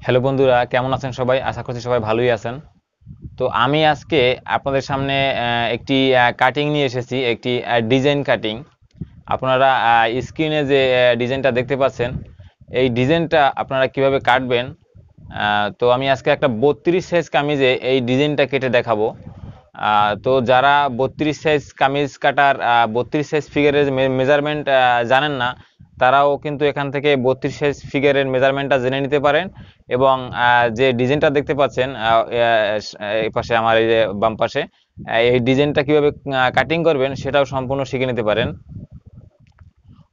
Hello বন্ধুরা, কেমন আছেন সবাই? আশা করছি সবাই ভালোই আছেন। তো আমি আজকে আপনাদের সামনে একটি কাটিং নিয়ে এসেছি, একটি ডিজাইন কাটিং। আপনারা স্ক্রিনে যে ডিজাইনটা দেখতে পাচ্ছেন, এই ডিজাইনটা আপনারা কিভাবে কাটবেন। তো আমি আজকে একটা 32 সাইজ কামিজে এই ডিজাইনটা কেটে দেখাবো। তো যারা 32 সাইজ কামিজ কাটার 32 সাইজ ফিগারের মেজারমেন্ট জানেন না, তারাও কিন্তু এখান থেকে 32 সাইজ ফিগারের মেজারমেন্টটা জেনে নিতে পারেন। এবং যে ডিজাইনটা দেখতে পাচ্ছেন এই পাশে, আমার এই যে বাম পাশে, এই ডিজাইনটা কিভাবে কাটিং করবেন সেটাও সম্পূর্ণ শিখে নিতে পারেন।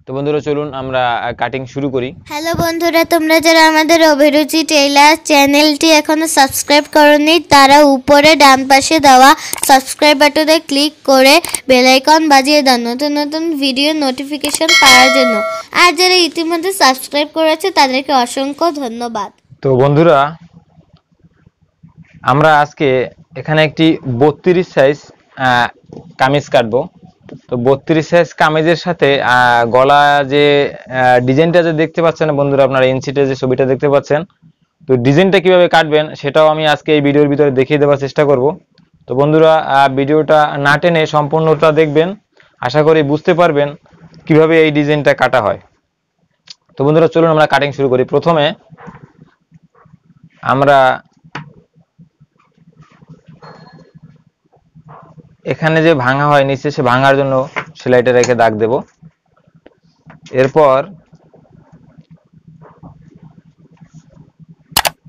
তো বন্ধুরা, চলুন আমরা কাটিং শুরু করি। হ্যালো বন্ধুরা, তোমরা যারা আমাদের অভিরুচি টেইলার চ্যানেলটি এখনো সাবস্ক্রাইব করোনি, তারা উপরে ডান পাশে দেওয়া সাবস্ক্রাইব বাটনে ক্লিক করে বেল আইকন বাজিয়ে দাও নতুন নতুন ভিডিও নোটিফিকেশন পাওয়ার জন্য। আর যারা ইতিমধ্যে সাবস্ক্রাইব করেছে তাদেরকে অসংখ্য ধন্যবাদ। তো বন্ধুরা, আমরা আজকে এখানে একটি 32 সাইজ কামিজ কাটবো। তো 32 সাইজ কামিজের সাথে গলা যে ডিজাইনটা যে দেখতে পাচ্ছেন বন্ধুরা, আপনারা ইঞ্চিতে যে ছবিটা দেখতে পাচ্ছেন, তো ডিজাইনটা কিভাবে কাটবেন সেটাও আমি আজকে এই ভিডিওর ভিতরে দেখিয়ে দেওয়ার চেষ্টা করব। তো বন্ধুরা, ভিডিওটা না টেনে সম্পূর্ণটা দেখবেন, আশা করি বুঝতে পারবেন কিভাবে এই ডিজাইনটা কাটা হয়। তো বন্ধুরা, চলুন আমরা কাটিং শুরু করি। প্রথমে আমরা এখানে যে ভাঙা হয় নিচে, সে ভাঙার জন্য সেলাইটা রেখে দাগ দেব। এরপর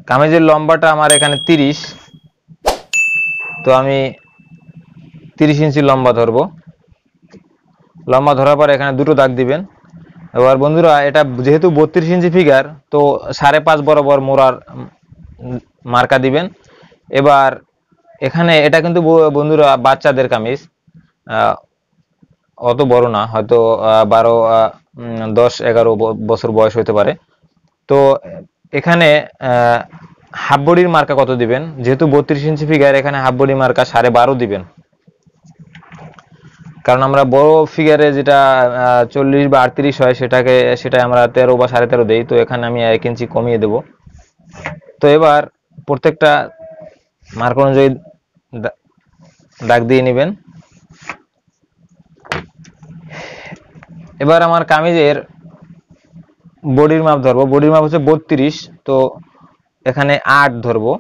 কামিজের লম্বাটা আমার এখানে 30, তো আমি 30 ইঞ্চি লম্বা ধরবো। লম্বা ধরার পর এখানে দুটো দাগ দিবেন। এবার বন্ধুরা, এটা যেহেতু 32 ইঞ্চি ফিগার, তো 5.5 বরাবর মোড়ার মার্কা দিবেন। এবার এখানে এটা কিন্তু বন্ধুরা বাচ্চাদের কামিজ, অত বড় না, হয়তো 12 10-11 বছর বয়স হতে পারে। তো এখানে হাফ বডির মার্কা কত দিবেন, যেহেতু 32 ইঞ্চি ফিগার, এখানে হাফ বডি মার্কা 12.5 দিবেন। কারণ আমরা বড় ফিগারে যেটা 40 বা 38 হয়, সেটা আমরা 13 বা 13.5 দেই। তো এখানে আমি 1 ইঞ্চি কমিয়ে দেব। তো এবার প্রত্যেকটা মার্ক অনুযায়ী দাগ দিয়ে নেবেন। এবার আমার কামিজের বডির মাপ ধরবো। বডির মাপ হচ্ছে 32, তো এখানে 8 ধরবো।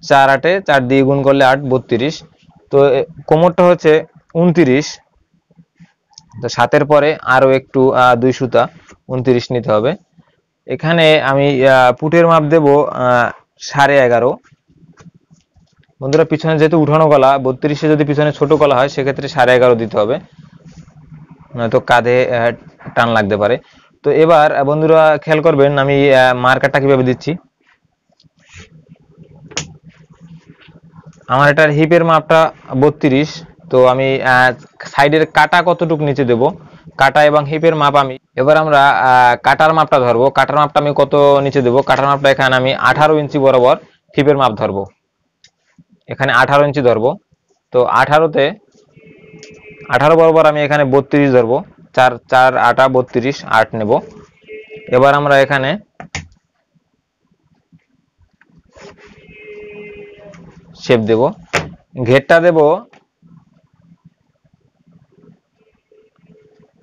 4 8 4 দিয়ে গুণ করলে 8, 32। তো কোমরটা হচ্ছে 29, তো 7-এর পরে আরো একটু 2 সুতা 29 নিতে হবে। এখানে আমি পুটের মাপ দেব 11.5। বন্ধুরা, পিছনে যেহেতু উঠানো গলা, 32-এ যদি পিছনে ছোট গলা হয় সেক্ষেত্রে 11.5 দিতে হবে, নয়তো কাঁধে টান লাগতে পারে। তো এবার বন্ধুরা খেয়াল করবেন আমি মার্কারটা কিভাবে দিচ্ছি। আমার এটার হিপের মাপটা 32, তো আমি সাইডের কাটা কতটুকু নিচে দেব, কাটা এবং হিপের মাপ আমি। এবার আমরা কাটার মাপটা ধরবো। কাটার মাপটা আমি কত নিচে দেব, কাটার মাপটা এখানে আমি 18 ইঞ্চি বরাবর হিপের মাপ ধরবো। এখানে 18 ইঞ্চি ধরবো। তো 18 বরাবর আমি এখানে 32 ধরবো। 4 4 8 32, 8 নেব। এবার আমরা এখানে শেপ দেব। ঘেরটা দেব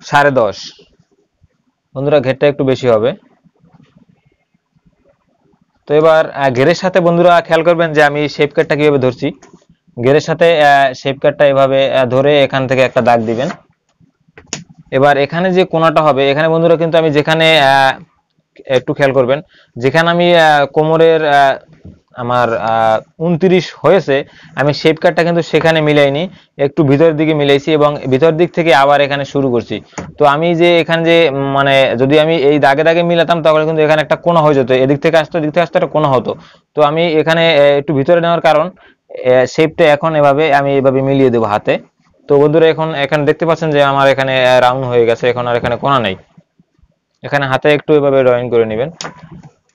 10.5। বন্ধুরা, ঘেরটা একটু বেশি হবে। তো এবার ঘেরের সাথে বন্ধুরা খেয়াল করবেন যে আমি শেপ কাটটা কিভাবে ধরছি। ঘেরের সাথে শেপ কাটটা এভাবে ধরে এখান থেকে একটা দাগ দিবেন। এবার এখানে যে কোণাটা হবে, এখানে বন্ধুরা কিন্তু আমি যেখানে একটু খেয়াল করবেন, যেখানে আমি কোমরের আমার 29 হয়েছে, আমি শেপ কাটটা কিন্তু সেখানে মিলাইনি, একটু ভিতরের দিকে মিলাইছি এবং ভিতর দিক থেকে আবার এখানে শুরু করছি। তো আমি যে এখানে যে মানে যদি আমি এই দাগে দাগে মিলাতাম, তাহলে কিন্তু এখানে একটা কোণা হয়ে যেত, এদিক থেকে আসতো, এদিক থেকে আসতো, একটা কোণা হতো। তো আমি এখানে একটু ভিতরে নেওয়ার কারণ শেপটা এখন এভাবে আমি এভাবে মিলিয়ে দেবো হাতে। তো বন্ধুরা, এখন এখানে দেখতে পাচ্ছেন যে আমার এখানে রাউন্ড হয়ে গেছে, এখন আর এখানে কোণা নেই। এখানে হাতে একটু এভাবে ড্রয়িং করে নেবেন।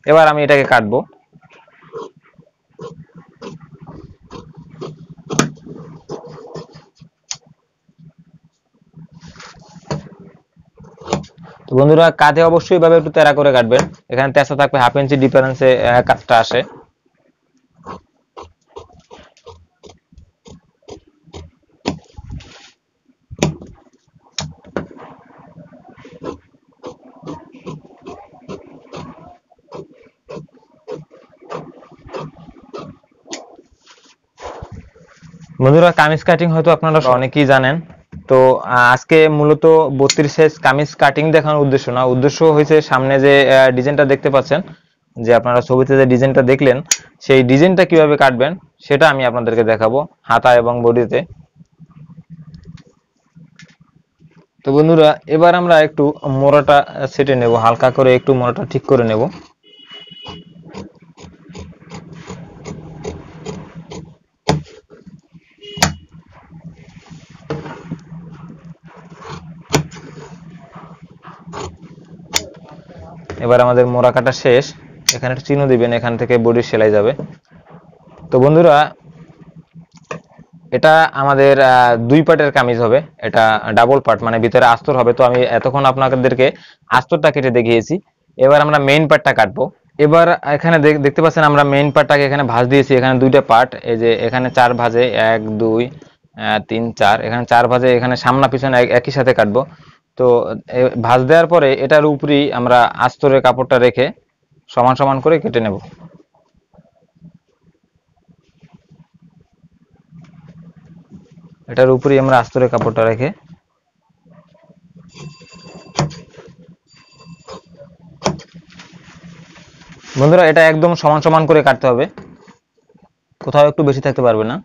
এবার আমি এটাকে কাটবো। তো তো বন্ধুরা কাঁধে অবশ্যই এভাবে একটু তেরা করে কাটবেন, এখানে তেঁচা থাকবে 1/2 ইঞ্চি ডিফারেন্সে কাজটা আসে। বন্ধুরা কামিজ কাটিং হয়তো আপনারা অনেকেই জানেন, তো আজকে মূলত 32 সাইজ কামিজ কাটিং দেখানোর উদ্দেশ্য না, উদ্দেশ্য হয়েছে সামনে যে ডিজাইনটা দেখতে পাচ্ছেন, যে আপনারা ছবিতে যে ডিজাইনটা দেখলেন সেই ডিজাইনটা কিভাবে কাটবেন সেটা আমি আপনাদেরকে দেখাবো হাতা এবং বডিতে। তো বন্ধুরা এবার আমরা একটু মোড়াটা সেটে নেব, হালকা করে একটু মোড়াটা ঠিক করে নেব। এবার আমাদের মোড়া কাটা শেষ, এখানে একটা চিহ্ন দিবেন, এখান থেকে বডির সেলাই যাবে। তো বন্ধুরা এটা আমাদের 2 পার্টের কামিজ হবে, এটা ডাবল পার্ট মানে ভিতরে আস্তর হবে। তো আমি এতক্ষণ আপনাদেরকে আস্তরটা কেটে দেখিয়েছি, এবার আমরা মেইন পার্টটা কাটবো। এবার এখানে দেখতে পাচ্ছেন আমরা মেইন পার্টটাকে এখানে ভাঁজ দিয়েছি, এখানে 2টা পার্ট, এই যে এখানে 4 ভাঁজে 1 2 3 4, এখানে 4 ভাঁজে এখানে সামনা পিছনে একই সাথে কাটবো। তো ভাঁজ দেওয়ার পরে এটার উপরেই আমরা আস্তরের কাপড়টা রেখে সমান সমান করে কেটে নেব। এটার উপরেই আমরা আস্তরের কাপড়টা রেখে বন্ধুরা এটা একদম সমান সমান করে কাটতে হবে, কোথাও একটু বেশি থাকতে পারবে না।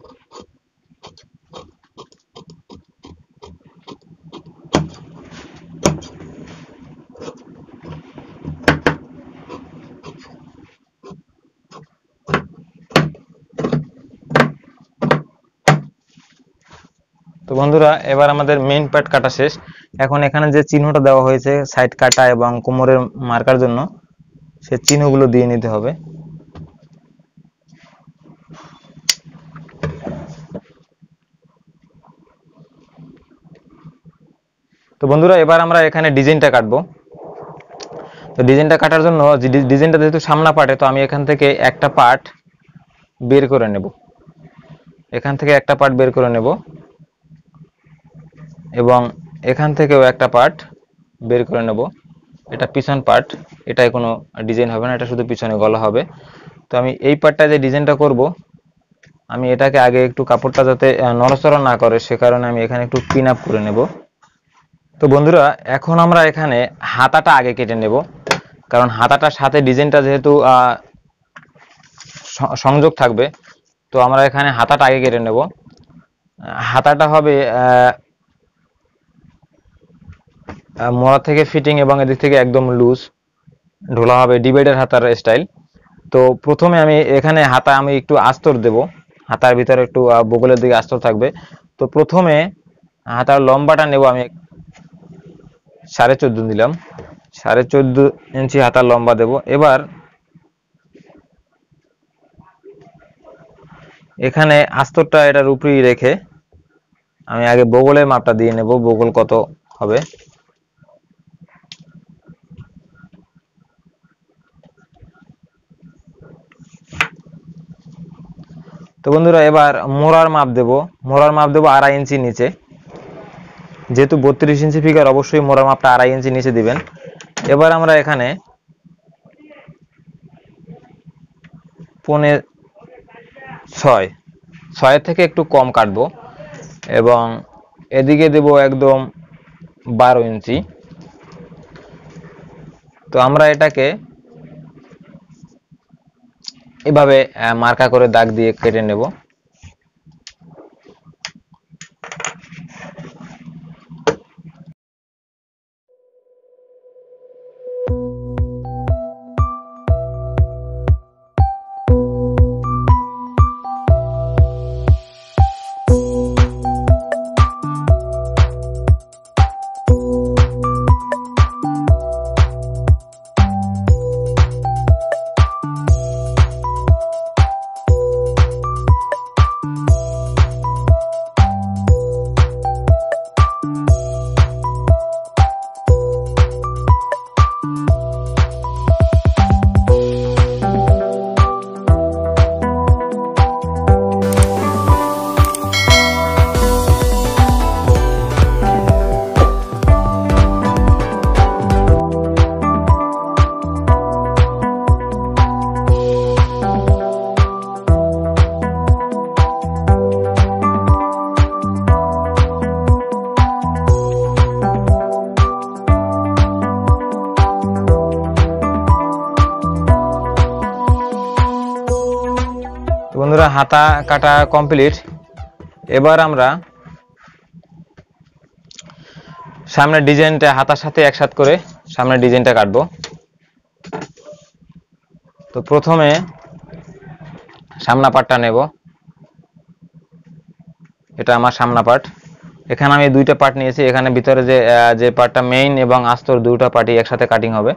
তো বন্ধুরা এবার আমাদের মেইন পার্ট কাটা শেষ, এখন এখানে যে চিহ্নটা দেওয়া হয়েছে সাইড কাটা এবং কোমরের মার্কার জন্য, সেই চিহ্নগুলো দিয়ে নিতে হবে। তো বন্ধুরা এবার আমরা এখানে ডিজাইনটা কাটবো। তো ডিজাইনটা কাটার জন্য ডিজাইনটা যেহেতু সামনা পার্টে, তো আমি এখান থেকে একটা পার্ট বের করে নেব, এখান থেকে একটা পার্ট বের করে নেব এবং এখান থেকেও একটা পার্ট বের করে নেব। এটা পিছন পার্ট, এটাই কোনো ডিজাইন হবে না, এটা শুধু পিছনে গলা হবে। তো আমি এই পার্টটা যে ডিজাইনটা করব, আমি এটাকে আগে একটু কাপড়টা যাতে নড়াচড়া না করে সে কারণে আমি এখানে একটু পিন আপ করে নেব। তো বন্ধুরা এখন আমরা এখানে হাতাটা আগে কেটে নেব, কারণ হাতাটার সাথে ডিজাইনটা যেহেতু সংযোগ থাকবে, তো আমরা এখানে হাতাটা আগে কেটে নেব। হাতাটা হবে মোড়া থেকে ফিটিং এবং এদিক থেকে একদম লুজ ঢোলা হবে, ডিভাইডার হাতার স্টাইল। তো প্রথমে আমি এখানে হাতা আমি একটু আস্তর দেব, হাতার ভিতরে একটু বগলের দিকে আস্তর থাকবে। তো প্রথমে হাতার লম্বাটা নেব, আমি 14.5 দিলাম, 14.5 ইঞ্চি হাতার লম্বা দেব। এবার এখানে আস্তরটা এটার উপরেই রেখে আমি আগে বগলের মাপটা দিয়ে নেব, বগল কত হবে। তো বন্ধুরা এবার মোড়ার মাপ দেব, মোড়ার মাপ দেব 2.5 ইঞ্চি নিচে, যেহেতু 32 ইঞ্চি ফিগার অবশ্যই মোড়ার মাপটা 2.5 ইঞ্চি নিচে দিবেন। এবার আমরা এখানে 6.5 থেকে একটু কম কাটবো এবং এদিকে দেব একদম 12 ইঞ্চি। তো আমরা এটাকে এভাবে মার্কা করে দাগ দিয়ে কেটে নেব। বন্ধুরা হাতা কাটা কমপ্লিট। এবার আমরা সামনের ডিজাইনটা হাতার সাথে একসাথে করে সামনের ডিজাইনটা কাটবো। তো প্রথমে সামনা পার্টটা নেব। এটা আমার সামনা পার্ট। এখানে আমি দুইটা পার্ট নিয়েছি। এখানে ভিতরে যে পার্টটা মেইন এবং আস্তর দুটো পার্টই একসাথে কাটিং হবে।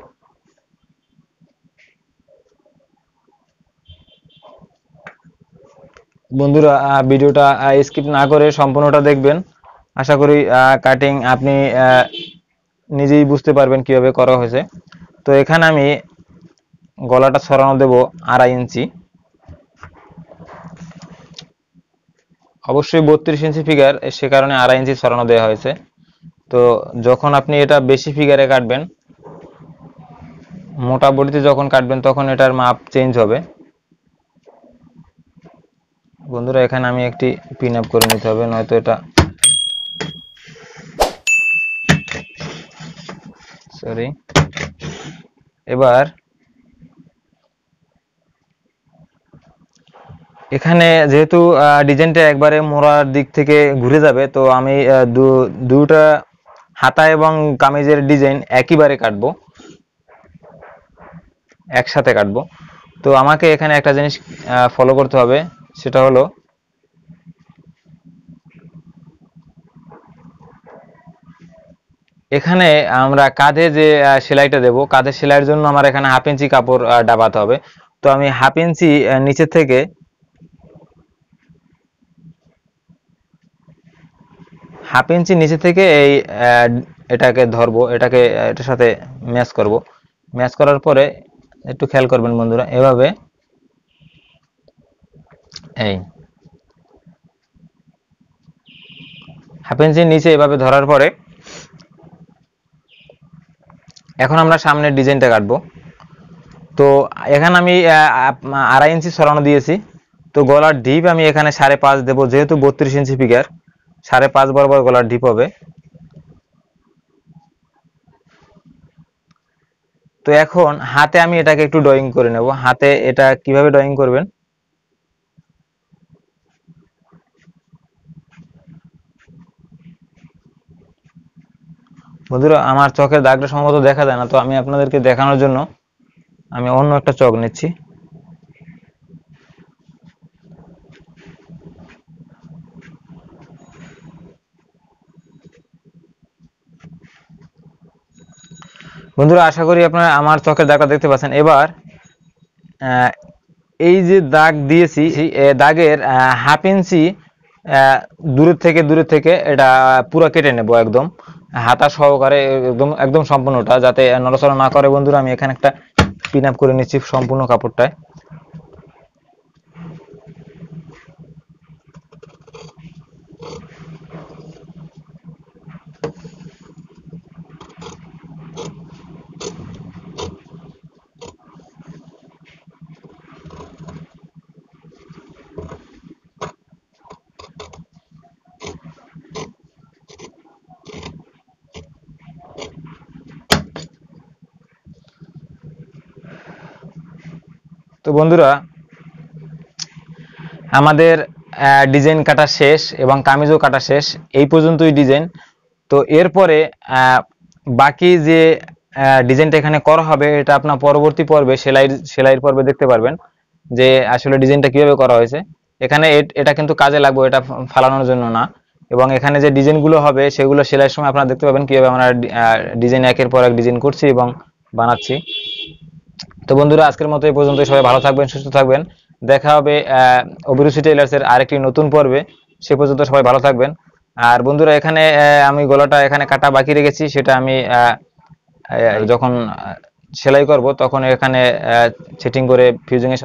বন্ধুরা ভিডিওটা স্কিপ না করে সম্পূর্ণটা দেখবেন। আশা করি কাটিং আপনি নিজেই বুঝতে পারবেন কিভাবে করা হয়েছে। তো এখানে আমি গলাটা ছড়ানো দেব 2.5 ইঞ্চি। অবশ্যই 32 ইঞ্চি ফিগার, সে কারণে 2.5 ইঞ্চি ছড়ানো দেওয়া হয়েছে। তো যখন আপনি এটা বেশি ফিগারে কাটবেন, মোটা বডিতে যখন কাটবেন, তখন এটার মাপ চেঞ্জ হবে। বন্ধুরা এখানে আমি একটি পিন আপ করে নিতে হবে, নয়তো এটা সরি। এবার এখানে যেহেতু ডিজাইনটা একবারে মোড়ার দিক থেকে ঘুরে যাবে, তো আমি দুটা হাতা এবং কামিজের ডিজাইন একইবারে কাটবো, একসাথে কাটবো। তো আমাকে এখানে একটা জিনিস ফলো করতে হবে, সেটা হলো এখানে আমরা কাঁধে যে সেলাইটা দেব, কাঁধের সেলাইয়ের জন্য আমার এখানে 1/2 ইঞ্চি কাপড় ডাবাতে হবে। তো আমি 1/2 ইঞ্চি নিচে থেকে 1/2 ইঞ্চি নিচে থেকে এই এটাকে ধরবো, এটাকে এটার সাথে ম্যাচ করব। ম্যাচ করার পরে একটু খেয়াল করবেন বন্ধুরা, এভাবে এই 1/2 ইঞ্চি নিচে এভাবে ধরার পরে এখন আমরা সামনের ডিজাইনটা কাটবো। তো এখানে আমি 2.5 ইঞ্চি সরানো দিয়েছি। তো গলার ডিপ আমি এখানে 5.5 দেবো, যেহেতু 32 ইঞ্চি ফিগার, 5.5 বরাবর গলার ডিপ হবে। তো এখন হাতে আমি এটাকে একটু ড্রয়িং করে নেব। হাতে এটা কিভাবে ড্রয়িং করবেন, বন্ধুরা আমার চকের দাগটা সম্ভবত দেখা যায় না, তো আমি আপনাদেরকে দেখানোর জন্য আমি অন্য একটা চক নিচ্ছি। বন্ধুরা আশা করি আপনারা আমার চকের দাগটা দেখতে পাচ্ছেন। এবার এই যে দাগ দিয়েছি, দাগের 1/2 ইঞ্চি দূরের থেকে এটা পুরো কেটে নেব, একদম হাতা সহকারে, একদম সম্পূর্ণটা, যাতে নড়াচড়া না করে। বন্ধুরা আমি এখানে একটা পিন আপ করে নিচ্ছি সম্পূর্ণ কাপড়টায়। তো বন্ধুরা আমাদের ডিজাইন কাটা শেষ এবং কামিজও কাটা শেষ, এই পর্যন্তই ডিজাইন। তো এরপরে বাকি যে ডিজাইনটা এখানে করা হবে, এটা আপনার পরবর্তী পর্বে সেলাইয়ের পর্বে দেখতে পারবেন যে আসলে ডিজাইনটা কিভাবে করা হয়েছে। এখানে এটা কিন্তু কাজে লাগবে, এটা ফালানোর জন্য না। এবং এখানে যে ডিজাইনগুলো হবে সেগুলো সেলাইয়ের সময় আপনারা দেখতে পাবেন কিভাবে আমরা ডিজাইন একের পর এক ডিজাইন করছি এবং বানাচ্ছি। তো বন্ধুরা আজকের মতো এই পর্যন্ত। সবাই ভালো থাকবেন, সুস্থ থাকবেন। দেখা হবে অভিরুচি টেইলার্সের আরেকটি নতুন পর্বে। সে পর্যন্ত সবাই ভালো থাকবেন। আর বন্ধুরা এখানে আমি গলাটা এখানে কাটা বাকি রেখেছি, সেটা আমি যখন সেলাই করব তখন এখানে সেটিং করে ফিউজিং এর